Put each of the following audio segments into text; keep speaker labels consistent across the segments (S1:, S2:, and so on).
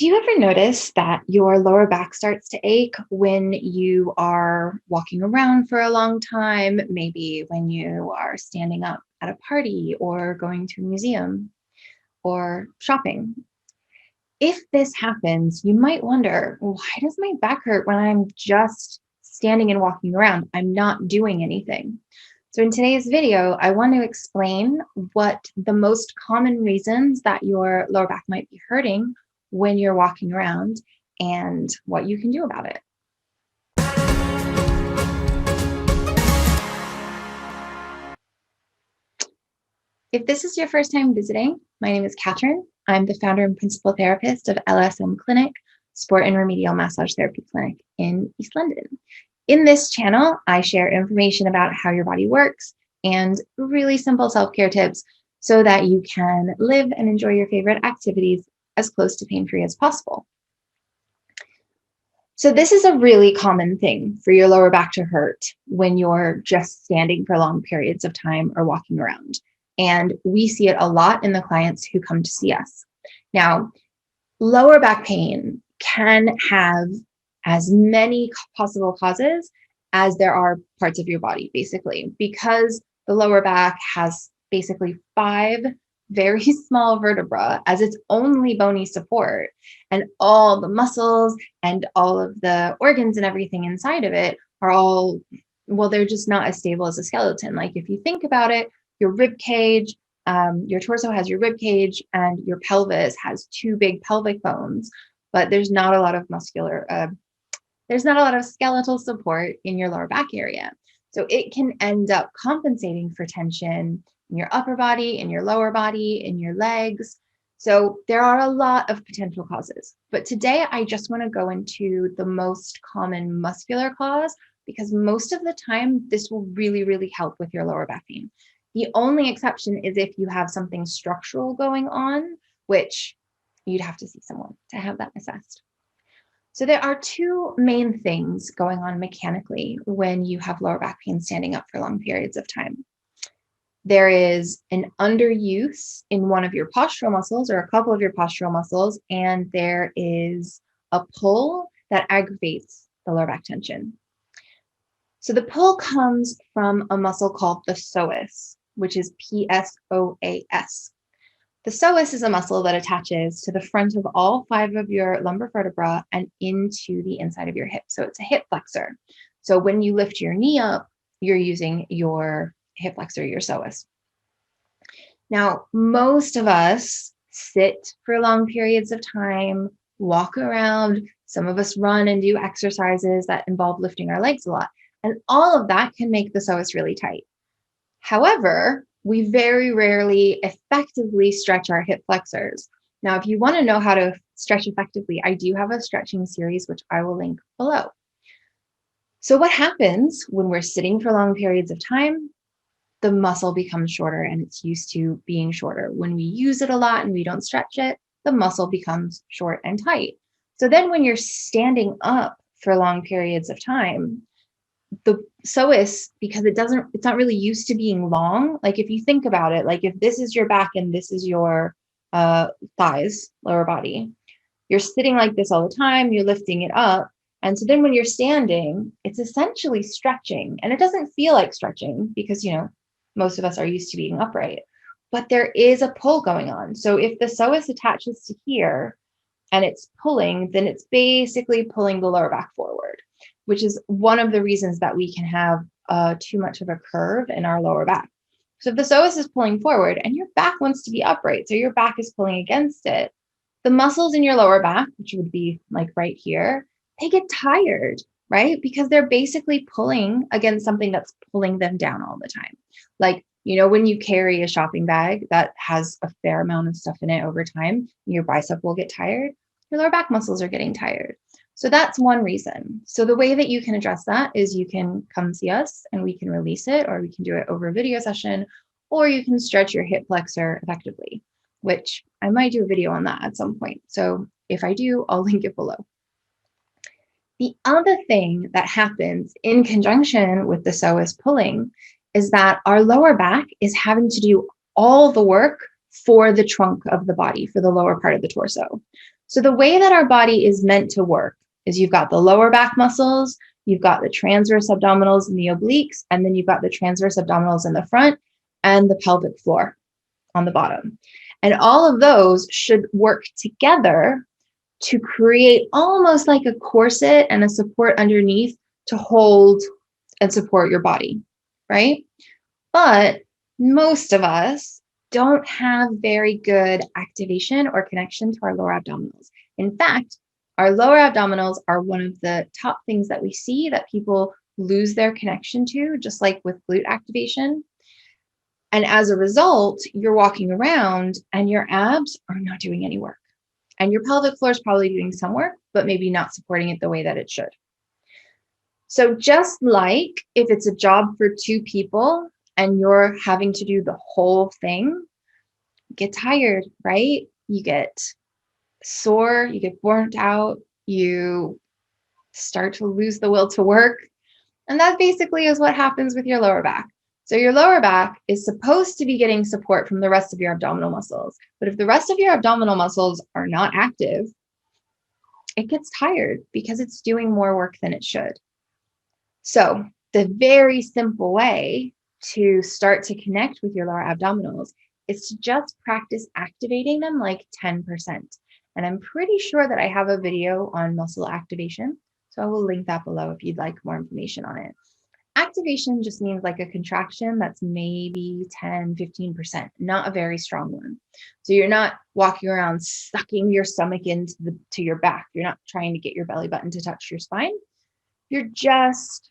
S1: Do you ever notice that your lower back starts to ache when you are walking around for a long time? Maybe when you are standing up at a party or going to a museum or shopping. If this happens, you might wonder, why does my back hurt when I'm just standing and walking around? I'm not doing anything. So, in today's video, I want to explain what the most common reasons that your lower back might be hurting when you're walking around and what you can do about it. If this is your first time visiting, my name is Katherine. I'm the founder and principal therapist of LSM Clinic, Sport and Remedial Massage Therapy Clinic in East London. In this channel, I share information about how your body works and really simple self-care tips so that you can live and enjoy your favorite activities as close to pain-free as possible. So this is a really common thing for your lower back to hurt when you're just standing for long periods of time or walking around. And we see it a lot in the clients who come to see us. Now, lower back pain can have as many possible causes as there are parts of your body, basically, because the lower back has basically 5 very small vertebra as its only bony support, and all the muscles and all of the organs and everything inside of it are all, well, they're just not as stable as a skeleton. Like if you think about it, your rib cage, your torso has your rib cage, and your pelvis has 2 big pelvic bones, but there's not a lot of there's not a lot of skeletal support in your lower back area. So it can end up compensating for tension in your upper body, in your lower body, in your legs. So there are a lot of potential causes. But today I just want to go into the most common muscular cause, because most of the time this will really, really help with your lower back pain. The only exception is if you have something structural going on, which you'd have to see someone to have that assessed. So there are 2 main things going on mechanically when you have lower back pain standing up for long periods of time. There is an underuse in one of your postural muscles or a couple of your postural muscles, and there is a pull that aggravates the lower back tension. So the pull comes from a muscle called the psoas, which is PSOAS. The psoas is a muscle that attaches to the front of all 5 of your lumbar vertebrae and into the inside of your hip. So it's a hip flexor. So when you lift your knee up, you're using your hip flexor, your psoas. Now, most of us sit for long periods of time, walk around. Some of us run and do exercises that involve lifting our legs a lot. And all of that can make the psoas really tight. However, we very rarely effectively stretch our hip flexors. Now, if you want to know how to stretch effectively, I do have a stretching series, which I will link below. So what happens when we're sitting for long periods of time? The muscle becomes shorter and it's used to being shorter. When we use it a lot and we don't stretch it, the muscle becomes short and tight. So then when you're standing up for long periods of time, the psoas, because it's not really used to being long. Like if you think about it, like if this is your back and this is your thighs, lower body, you're sitting like this all the time, you're lifting it up. And so then when you're standing, it's essentially stretching, and it doesn't feel like stretching because, most of us are used to being upright, but there is a pull going on. So if the psoas attaches to here and it's pulling, then it's basically pulling the lower back forward, which is one of the reasons that we can have too much of a curve in our lower back. So if the psoas is pulling forward and your back wants to be upright, so your back is pulling against it, the muscles in your lower back, which would be like right here, they get tired, right? Because they're basically pulling against something that's pulling them down all the time. Like, when you carry a shopping bag that has a fair amount of stuff in it over time, your bicep will get tired, your lower back muscles are getting tired. So that's one reason. So the way that you can address that is you can come see us and we can release it, or we can do it over a video session, or you can stretch your hip flexor effectively, which I might do a video on that at some point. So if I do, I'll link it below. The other thing that happens in conjunction with the psoas pulling is that our lower back is having to do all the work for the trunk of the body, for the lower part of the torso. So the way that our body is meant to work is you've got the lower back muscles, you've got the transverse abdominals and the obliques, and then you've got the transverse abdominals in the front and the pelvic floor on the bottom. And all of those should work together to create almost like a corset and a support underneath to hold and support your body, right? But most of us don't have very good activation or connection to our lower abdominals. In fact, our lower abdominals are one of the top things that we see that people lose their connection to, just like with glute activation. And as a result, you're walking around and your abs are not doing any work. And your pelvic floor is probably doing some work, but maybe not supporting it the way that it should. So just like if it's a job for two people and you're having to do the whole thing, you get tired, right? You get sore, you get burnt out, you start to lose the will to work. And that basically is what happens with your lower back. So your lower back is supposed to be getting support from the rest of your abdominal muscles. But if the rest of your abdominal muscles are not active, it gets tired because it's doing more work than it should. So the very simple way to start to connect with your lower abdominals is to just practice activating them like 10%. And I'm pretty sure that I have a video on muscle activation. So I will link that below if you'd like more information on it. Activation just means like a contraction that's maybe 10, 15%, not a very strong one. So you're not walking around sucking your stomach into your back. You're not trying to get your belly button to touch your spine. You're just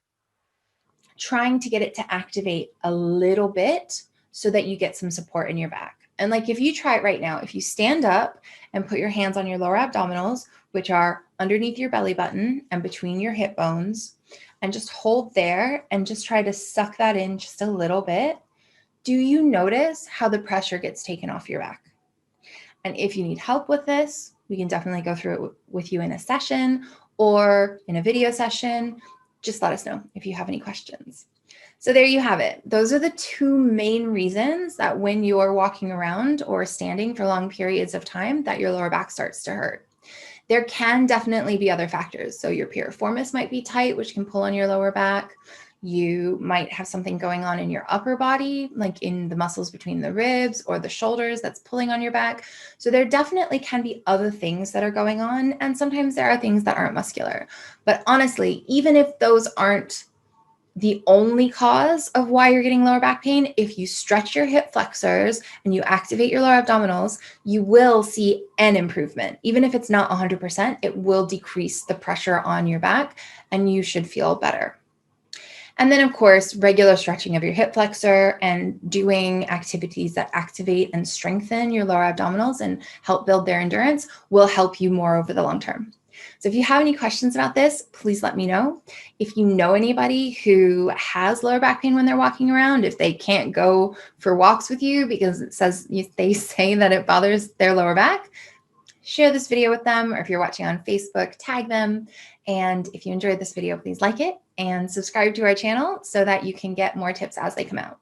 S1: trying to get it to activate a little bit so that you get some support in your back. And like if you try it right now, if you stand up and put your hands on your lower abdominals, which are underneath your belly button and between your hip bones, and just hold there and just try to suck that in just a little bit, do you notice how the pressure gets taken off your back? And if you need help with this, we can definitely go through it with you in a session or in a video session. Just let us know if you have any questions. So there you have it. Those are the two main reasons that when you're walking around or standing for long periods of time that your lower back starts to hurt. There can definitely be other factors. So your piriformis might be tight, which can pull on your lower back. You might have something going on in your upper body, like in the muscles between the ribs or the shoulders that's pulling on your back. So there definitely can be other things that are going on. And sometimes there are things that aren't muscular. But honestly, even if those aren't the only cause of why you're getting lower back pain, if you stretch your hip flexors and you activate your lower abdominals, you will see an improvement. Even if it's not 100%, it will decrease the pressure on your back and you should feel better. And then, of course, regular stretching of your hip flexor and doing activities that activate and strengthen your lower abdominals and help build their endurance will help you more over the long term. So if you have any questions about this, please let me know. If you know anybody who has lower back pain when they're walking around, if they can't go for walks with you because they say that it bothers their lower back, share this video with them. Or if you're watching on Facebook, tag them. And if you enjoyed this video, please like it and subscribe to our channel so that you can get more tips as they come out.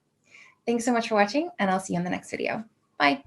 S1: Thanks so much for watching, and I'll see you in the next video. Bye.